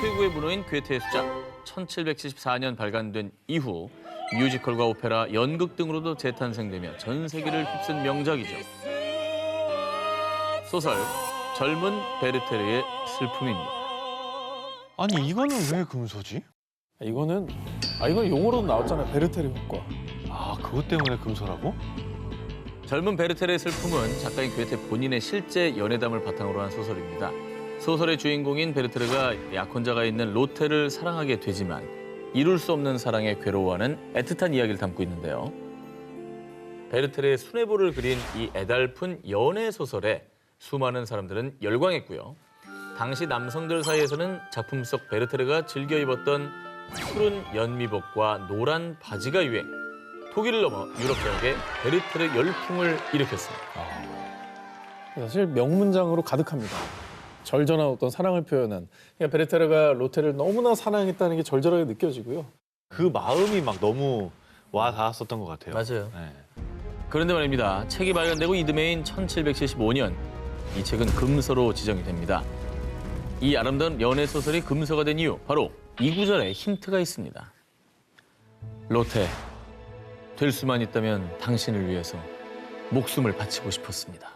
최고의 문호인 괴테의 수작. 1774년 발간된 이후 뮤지컬과 오페라, 연극 등으로도 재탄생되며 전 세계를 휩쓴 명작이죠. 소설 젊은 베르테르의 슬픔입니다. 아니 이거는 왜 금소지? 이건 용어로도 나왔잖아요. 베르테르 효과. 아 그것 때문에 금소라고? 젊은 베르테르의 슬픔은 작가인 괴테 본인의 실제 연애담을 바탕으로 한 소설입니다. 소설의 주인공인 베르테르가 약혼자가 있는 로테를 사랑하게 되지만 이룰 수 없는 사랑에 괴로워하는 애틋한 이야기를 담고 있는데요. 베르테르의 수뇌부를 그린 이 애달픈 연애 소설에 수많은 사람들은 열광했고요. 당시 남성들 사이에서는 작품 속 베르테르가 즐겨 입었던 푸른 연미복과 노란 바지가 유행. 독일을 넘어 유럽 전역에 베르테르 열풍을 일으켰습니다. 사실 명문장으로 가득합니다. 절절한 어떤 사랑을 표현한. 그러니까 베르테르가 로테를 너무나 사랑했다는 게 절절하게 느껴지고요. 그 마음이 막 너무 와 닿았었던 것 같아요. 맞아요. 네. 그런데 말입니다. 책이 발간되고 이듬해인 1775년 이 책은 금서로 지정이 됩니다. 이 아름다운 연애 소설이 금서가 된 이유, 바로 이 구절에 힌트가 있습니다. 로테, 될 수만 있다면 당신을 위해서 목숨을 바치고 싶었습니다.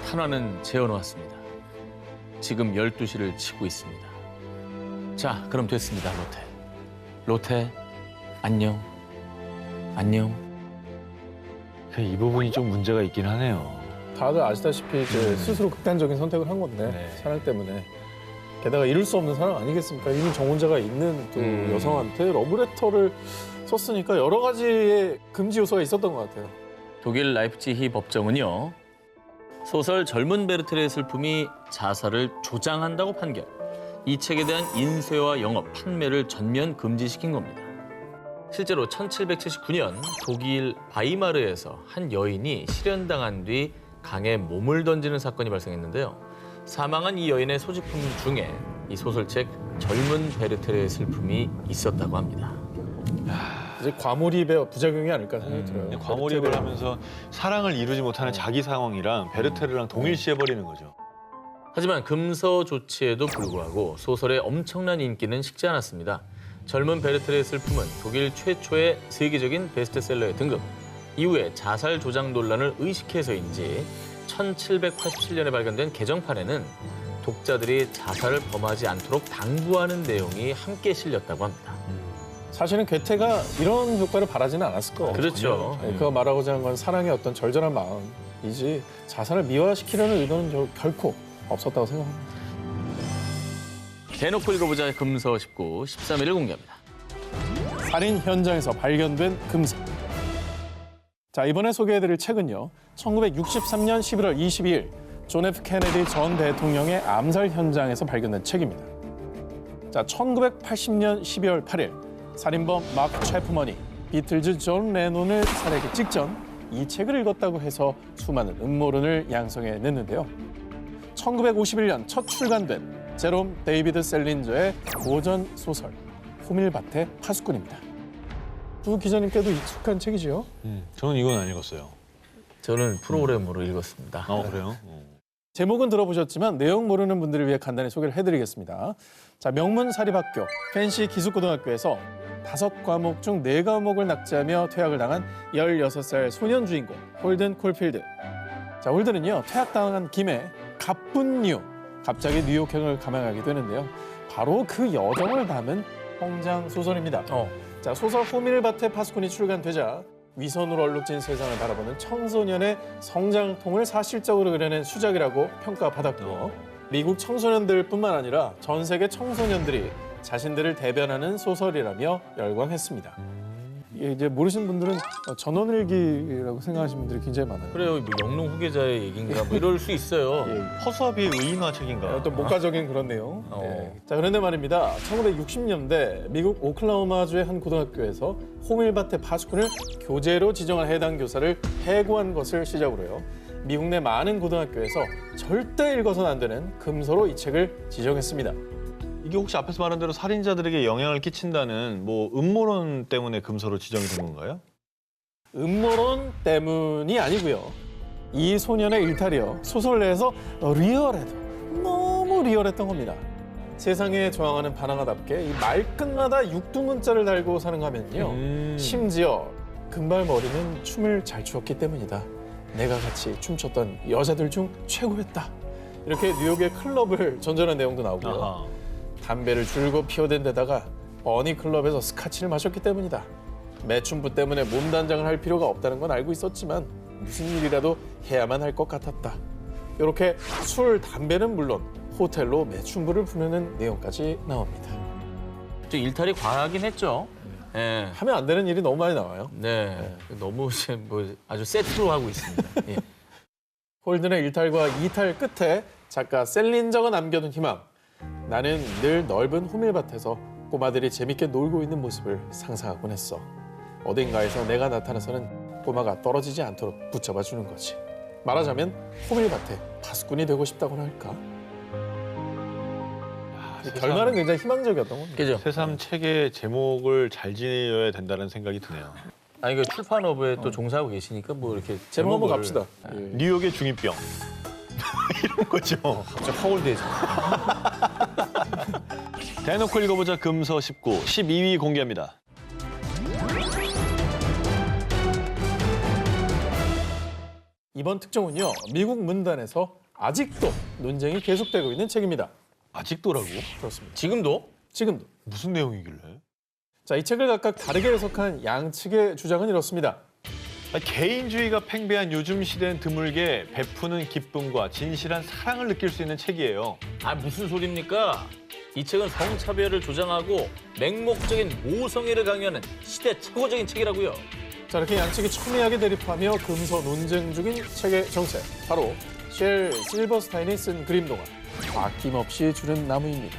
탄화는 재워놓았습니다. 지금 12시를 치고 있습니다. 자, 그럼 됐습니다, 로테. 로테, 안녕. 안녕. 이 부분이 좀 문제가 있긴 하네요. 다들 아시다시피 이제 스스로 극단적인 선택을 한 건데 네. 사랑 때문에. 게다가 이룰 수 없는 사랑 아니겠습니까? 이미 정혼자가 있는 또 여성한테 러브레터를 썼으니까 여러 가지의 금지 요소가 있었던 것 같아요. 독일 라이프치히 법정은요. 소설 젊은 베르테르의 슬픔이 자살을 조장한다고 판결. 이 책에 대한 인쇄와 영업, 판매를 전면 금지시킨 겁니다. 실제로 1779년 독일 바이마르에서 한 여인이 실연당한 뒤 강에 몸을 던지는 사건이 발생했는데요. 사망한 이 여인의 소지품 중에 이 소설책 젊은 베르테르의 슬픔이 있었다고 합니다. 이제 과몰입의 부작용이 아닐까 생각이 들어요. 과몰입을 하면서 사랑을 이루지 못하는 자기 상황이랑 베르테르랑 동일시해버리는 거죠. 하지만 금서 조치에도 불구하고 소설의 엄청난 인기는 식지 않았습니다. 젊은 베르테르의 슬픔은 독일 최초의 세계적인 베스트셀러에 등극. 이후에 자살 조장 논란을 의식해서인지 1787년에 발간된 개정판에는 독자들이 자살을 범하지 않도록 당부하는 내용이 함께 실렸다고 합니다. 사실은 괴테가 이런 효과를 바라지는 않았을 거예요. 그렇죠. 네, 그가 말하고자 한 건 사랑의 어떤 절절한 마음이지 자살을 미화시키려는 의도는 결코 없었다고 생각합니다. 대놓고 읽어보자 금서 19, 13일을 공개합니다. 살인 현장에서 발견된 금서. 자, 이번에 소개해드릴 책은요. 1963년 11월 22일 존 F 케네디 전 대통령의 암살 현장에서 발견된 책입니다. 자, 1980년 12월 8일 살인범 마크 채프먼이 비틀즈 존 레논을 살해하기 직전 이 책을 읽었다고 해서 수많은 음모론을 양성해냈는데요. 1951년 첫 출간된 제롬 데이비드 셀린저의 고전 소설 호밀밭의 파수꾼입니다. 두 기자님께도 익숙한 책이지요? 저는 이건 안 읽었어요. 저는 프로그램으로 읽었습니다. 그래요? 제목은 들어보셨지만 내용 모르는 분들을 위해 간단히 소개를 해드리겠습니다. 자, 명문 사립학교 펜시 기숙고등학교에서 5과목 중 4과목을 낙제하며 퇴학을 당한 16살 소년 주인공 홀든 콜필드. 자, 홀든은요 퇴학당한 김에 가쁜 이유 갑자기 뉴욕행을 감행하게 되는데요. 바로 그 여정을 담은 홍장 소설입니다. 자, 소설 호밀밭의 파수꾼이 출간되자 위선으로 얼룩진 세상을 바라보는 청소년의 성장통을 사실적으로 그려낸 수작이라고 평가받았고 미국 청소년들뿐만 아니라 전 세계 청소년들이 자신들을 대변하는 소설이라며 열광했습니다. 이게 이제 모르시는 분들은 전원일기라고 생각하시는 분들이 굉장히 많아요. 그래요. 뭐 영롱 후계자의 얘기인가 뭐 이럴 수 있어요. 허수아비의 의인화 책인가? 또 목가적인 그런 내용. 네. 자, 그런데 말입니다. 1960년대 미국 오클라호마주의 한 고등학교에서 호밀밭의 파수꾼을 교재로 지정한 해당 교사를 해고한 것을 시작으로요. 미국 내 많은 고등학교에서 절대 읽어서는 안 되는 금서로 이 책을 지정했습니다. 이게 혹시 앞에서 말한 대로 살인자들에게 영향을 끼친다는 뭐 음모론 때문에 금서로 지정이 된 건가요? 음모론 때문이 아니고요. 이 소년의 일탈이요. 소설 내에서 리얼해도 너무 리얼했던 겁니다. 세상에 저항하는 반항아답게 이 말끝마다 육두문자를 달고 사는 거 하면요. 심지어 금발머리는 춤을 잘 추었기 때문이다. 내가 같이 춤췄던 여자들 중 최고였다. 이렇게 뉴욕의 클럽을 전전한 내용도 나오고요. 아하. 담배를 줄곧 피워댄 데다가 어니 클럽에서 스카치를 마셨기 때문이다. 매춘부 때문에 몸단장을 할 필요가 없다는 건 알고 있었지만 무슨 일이라도 해야만 할 것 같았다. 이렇게 술, 담배는 물론 호텔로 매춘부를 부르는 내용까지 나옵니다. 좀 일탈이 과하긴 했죠. 예. 하면 안 되는 일이 너무 많이 나와요. 네. 너무 지금 뭐 아주 세트로 하고 있습니다. 예. 홀든의 일탈과 이탈 끝에 작가 셀린저가 남겨둔 희망. 나는 늘 넓은 호밀밭에서 꼬마들이 재밌게 놀고 있는 모습을 상상하곤 했어. 어딘가에서 내가 나타나서는 꼬마가 떨어지지 않도록 붙잡아 주는 거지. 말하자면 호밀밭에 파수꾼이 되고 싶다고나 할까? 결말은 굉장히 희망적이었던 겁니다. 그죠? 새삼 책의 제목을 잘 지어야 된다는 생각이 드네요. 아니, 그 출판업에 또 종사하고 계시니까 뭐 이렇게 제목 한번 제목을- 갑시다. 예. 뉴욕의 중이병. 이런 거죠. 갑자기 파월드해져. 대놓고 읽어보자 금서 19, 12위 공개합니다. 이번 특종은요. 미국 문단에서 아직도 논쟁이 계속되고 있는 책입니다. 아직도라고? 그렇습니다. 지금도? 지금도. 무슨 내용이길래? 자, 이 책을 각각 다르게 해석한 양측의 주장은 이렇습니다. 개인주의가 팽배한 요즘 시대는 드물게 베푸는 기쁨과 진실한 사랑을 느낄 수 있는 책이에요. 아, 무슨 소리입니까? 이 책은 성차별을 조장하고 맹목적인 모성애를 강요하는 시대 최고적인 책이라고요. 자, 이렇게 양측이 첨예하게 대립하며 금서 논쟁 중인 책의 정체. 바로 쉘 실버스타인이 쓴 그림동화. 아낌없이 주는 나무입니다.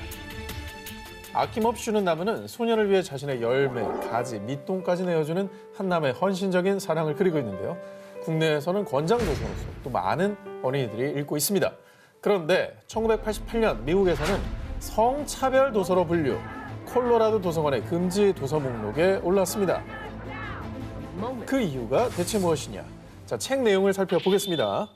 아낌없이 주는 나무는 소년을 위해 자신의 열매, 가지, 밑동까지 내어주는 한남의 헌신적인 사랑을 그리고 있는데요. 국내에서는 권장 도서로서 또 많은 어린이들이 읽고 있습니다. 그런데 1988년 미국에서는 성차별 도서로 분류, 콜로라도 도서관의 금지 도서 목록에 올랐습니다. 그 이유가 대체 무엇이냐? 자, 책 내용을 살펴보겠습니다.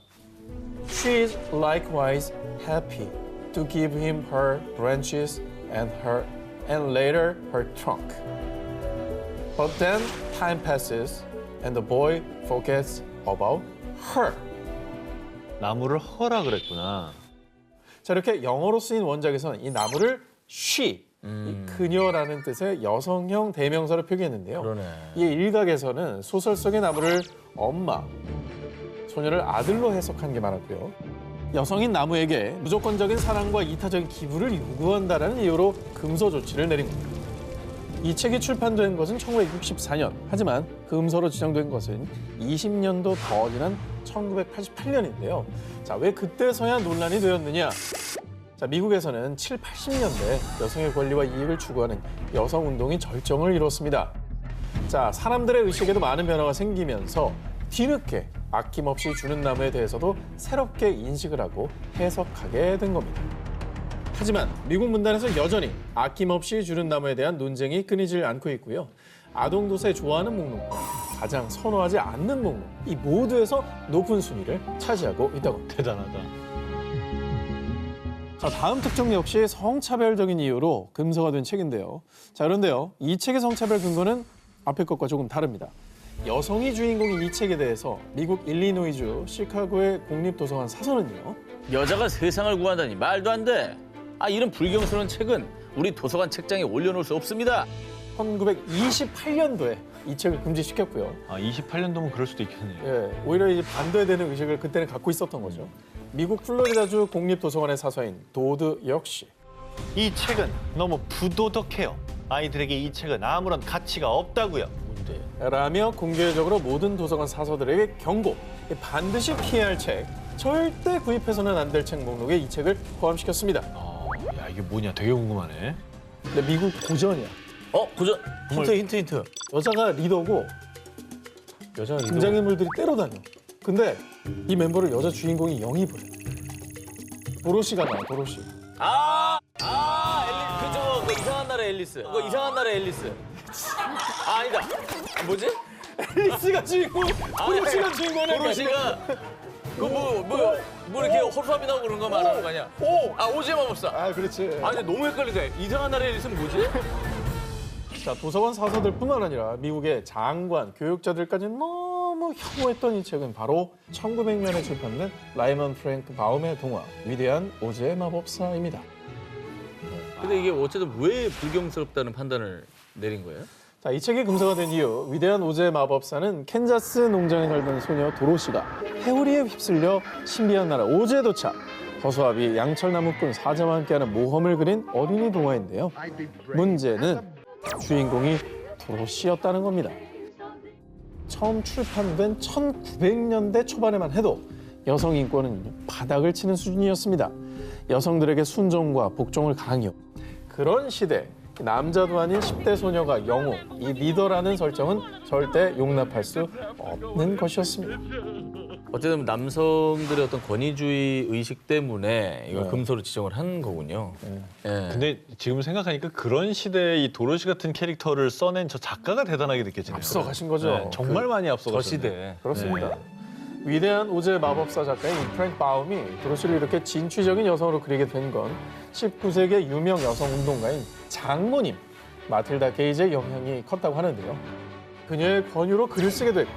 She is likewise happy to give him her branches and later her trunk. But then time passes and the boy forgets about her. 나무를 허라 그랬구나. 자, 이렇게 영어로 쓰인 원작에서는 이 나무를 she, 이 그녀라는 뜻의 여성형 대명사로 표기했는데요. 그러네. 이 일각에서는 소설 속의 나무를 엄마, 소녀를 아들로 해석한 게 많았고요. 여성인 나무에게 무조건적인 사랑과 이타적인 기부를 요구한다는 이유로 금서 조치를 내린 겁니다. 이 책이 출판된 것은 1964년. 하지만 금서로 지정된 것은 20년도 더 지난 1988년인데요. 자, 왜 그때서야 논란이 되었느냐? 자, 미국에서는 7, 80년대 여성의 권리와 이익을 추구하는 여성 운동이 절정을 이뤘습니다. 자, 사람들의 의식에도 많은 변화가 생기면서 뒤늦게 아낌없이 주는 나무에 대해서도 새롭게 인식을 하고 해석하게 된 겁니다. 하지만 미국 문단에서 여전히 아낌없이 주는 나무에 대한 논쟁이 끊이질 않고 있고요. 아동도서에 좋아하는 목록과 가장 선호하지 않는 목록, 이 모두에서 높은 순위를 차지하고 있다고 합니다. 대단하다. 자, 다음 특종 역시 성차별적인 이유로 금서가 된 책인데요. 자, 그런데요. 이 책의 성차별 근거는 앞의 것과 조금 다릅니다. 여성이 주인공인 이 책에 대해서 미국 일리노이주 시카고의 공립도서관 사서는요. 여자가 세상을 구한다니 말도 안 돼. 아, 이런 불경스러운 책은 우리 도서관 책장에 올려놓을 수 없습니다. 1928년도에 이 책을 금지시켰고요. 아, 28년도면 그럴 수도 있겠네요. 예, 오히려 이제 반대에 되는 의식을 그때는 갖고 있었던 거죠. 미국 플로리다주 공립도서관의 사서인 도드 역시 이 책은 너무 부도덕해요. 아이들에게 이 책은 아무런 가치가 없다고요. 뭔데? 라며 공개적으로 모든 도서관 사서들에게 경고, 반드시 피해야 할 책, 절대 구입해서는 안 될 책 목록에 이 책을 포함시켰습니다. 야, 이게 뭐냐 되게 궁금하네. 근데 미국 고전이야. 고전. 힌트. 여자가 리더고 등장인물들이 때로 다녀. 근데 이 멤버를 여자 주인공이 영입을 해. 도로시가 나와, 도로시. 그저 그 이상한 나라의 앨리스. 그 이상한 나라의 앨리스. 아, 아니다. 뭐지? 앨리스가 주인공, 도로시가 주인공이야. 도로시가 뭐 이렇게 허수아비 나오고 그런 거 말하는 거 아니야? 오즈의 마법사. 아, 그렇지. 아, 근데 너무 헷갈리다. 이상한 나라의 앨리스는 뭐지? 자, 도서관 사서들뿐만 아니라 미국의 장관, 교육자들까지 너무 혐오했던 이 책은 바로 1900년에 출판된 라이먼 프랭크 바움의 동화 위대한 오즈의 마법사입니다. 근데 이게 어쨌든 왜 불경스럽다는 판단을 내린 거예요? 자, 이 책이 금서가 된 이유, 위대한 오즈의 마법사는 캔자스 농장에 살던 소녀 도로시가 회오리에 휩쓸려 신비한 나라 오즈에 도착. 허수아비, 양철나무꾼, 사자와 함께하는 모험을 그린 어린이 동화인데요. 문제는 주인공이 도로시였다는 겁니다. 처음 출판된 1900년대 초반에만 해도 여성 인권은 바닥을 치는 수준이었습니다. 여성들에게 순종과 복종을 강요. 그런 시대, 남자도 아닌 10대 소녀가 영웅, 이 리더라는 설정은 절대 용납할 수 없는 것이었습니다. 어쨌든 남성들의 어떤 권위주의 의식 때문에 이걸 네. 금서로 지정을 한 거군요. 예. 근데 지금 생각하니까 그런 시대에 이 도로시 같은 캐릭터를 써낸 저 작가가 대단하게 느껴지네요. 앞서가신 거죠. 네, 정말 많이 저 앞서가셨네요. 시대. 그렇습니다. 위대한 오즈의 마법사 작가인 프랭크 바움이 도로시를 이렇게 진취적인 여성으로 그리게 된 건 19세기의 유명 여성 운동가인 장모님 마틸다 게이지의 영향이 컸다고 하는데요. 그녀의 권유로 글을 쓰게 됐고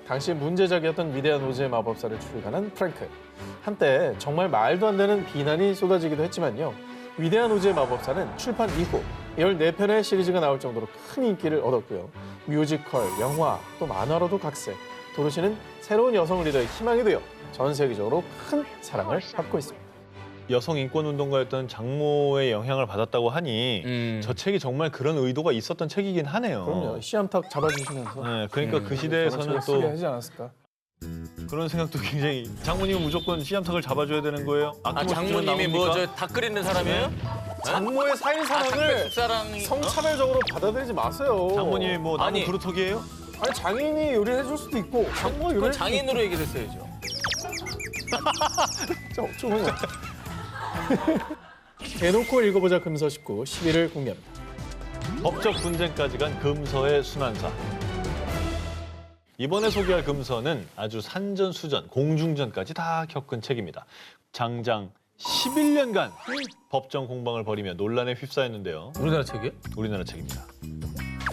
당시 문제작이었던 위대한 오즈의 마법사를 출간한 프랭크. 한때 정말 말도 안 되는 비난이 쏟아지기도 했지만요. 위대한 오즈의 마법사는 출판 이후 14편의 시리즈가 나올 정도로 큰 인기를 얻었고요. 뮤지컬, 영화, 또 만화로도 각색. 도로시는 새로운 여성 리더의 희망이 되어 전 세계적으로 큰 사랑을 받고 있습니다. 여성 인권 운동가였던 장모의 영향을 받았다고 하니 저 책이 정말 그런 의도가 있었던 책이긴 하네요. 그럼요. 씨암탉 잡아주시면서 네, 그러니까 그 시대에서는 쓰게 또 하지 않았을까? 그런 생각도 굉장히 장모님은 무조건 씨암탉을 잡아줘야 되는 거예요? 아, 아낌없이 장모님이 나옵니까? 뭐 저 닭 끓이는 사람이에요? 장모의 사인 아, 사랑을 사랑 성차별적으로 받아들이지 마세요. 장모님이 뭐 나무 아니. 그루터기예요? 아니 장인이 요리를 해줄 수도 있고 장모가 요리를 그건 장인으로 얘기를 했어야죠. 진짜 어쩌면 대놓고 읽어보자 금서 19 10위를 공개합니다. 법적 분쟁까지 간 금서의 순환사. 이번에 소개할 금서는 아주 산전수전, 공중전까지 다 겪은 책입니다. 장장 11년간 법정 공방을 벌이며 논란에 휩싸였는데요. 우리나라 책이에요? 우리나라 책입니다.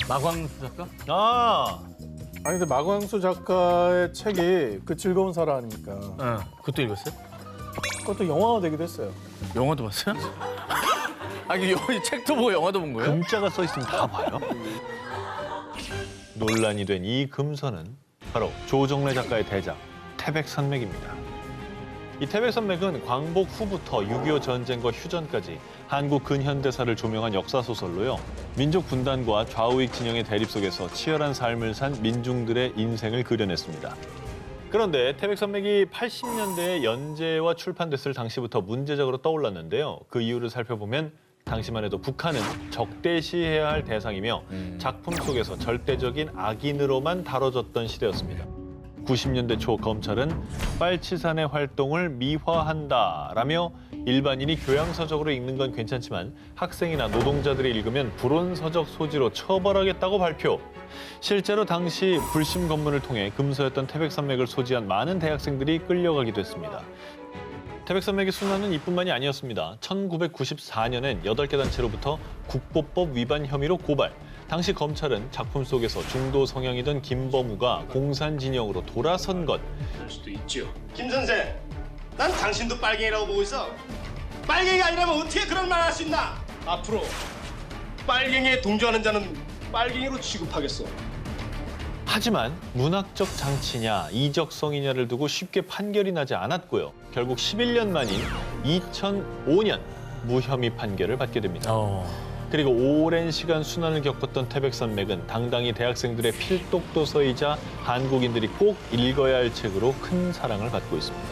마광수 작가? 아니 근데 마광수 작가의 책이 그 즐거운 사라 아닙니까? 응. 그것도 읽었어요? 그것도 영화가 되기도 했어요. 영화도 봤어요? 아, 이게 책도 보고 영화도 본 거예요? 금자가 써 있으면 다 봐요. 논란이 된 이 금서는 바로 조정래 작가의 대작 태백산맥입니다. 이 태백산맥은 광복 후부터 6.25 전쟁과 휴전까지 한국 근현대사를 조명한 역사소설로요. 민족 분단과 좌우익 진영의 대립 속에서 치열한 삶을 산 민중들의 인생을 그려냈습니다. 그런데 태백산맥이 80년대에 연재와 출판됐을 당시부터 문제적으로 떠올랐는데요. 그 이유를 살펴보면 당시만 해도 북한은 적대시해야 할 대상이며 작품 속에서 절대적인 악인으로만 다뤄졌던 시대였습니다. 90년대 초 검찰은 빨치산의 활동을 미화한다라며 일반인이 교양서적으로 읽는 건 괜찮지만 학생이나 노동자들이 읽으면 불온서적 소지로 처벌하겠다고 발표. 실제로 당시 불심 검문을 통해 금서였던 태백산맥을 소지한 많은 대학생들이 끌려가기도 했습니다. 태백산맥의 순환은 이뿐만이 아니었습니다. 1994년엔 8개 단체로부터 국보법 위반 혐의로 고발. 당시 검찰은 작품 속에서 중도 성향이던 김범우가 공산 진영으로 돌아선 것. 수도 있죠. 김 선생, 난 당신도 빨갱이라고 보고 있어. 빨갱이가 아니라면 어떻게 그런 말 할 수 있나? 앞으로 빨갱이에 동조하는 자는 빨갱이로 취급하겠어. 하지만 문학적 장치냐 이적성이냐를 두고 쉽게 판결이 나지 않았고요. 결국 11년 만인 2005년 무혐의 판결을 받게 됩니다. 그리고 오랜 시간 순환을 겪었던 태백산맥은 당당히 대학생들의 필독도서이자 한국인들이 꼭 읽어야 할 책으로 큰 사랑을 받고 있습니다.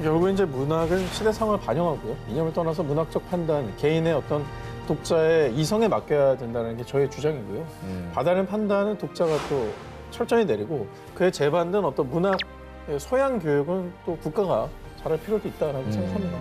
결국 이제 문학은 시대 상황을 반영하고요. 이념을 떠나서 문학적 판단, 개인의 어떤 독자의 이성에 맡겨야 된다는 게 저의 주장이고요. 받아낸 판단은 독자가 또 철저히 내리고 그에 재반된 어떤 문학 소양 교육은 또 국가가 잘할 필요도 있다라고 생각합니다.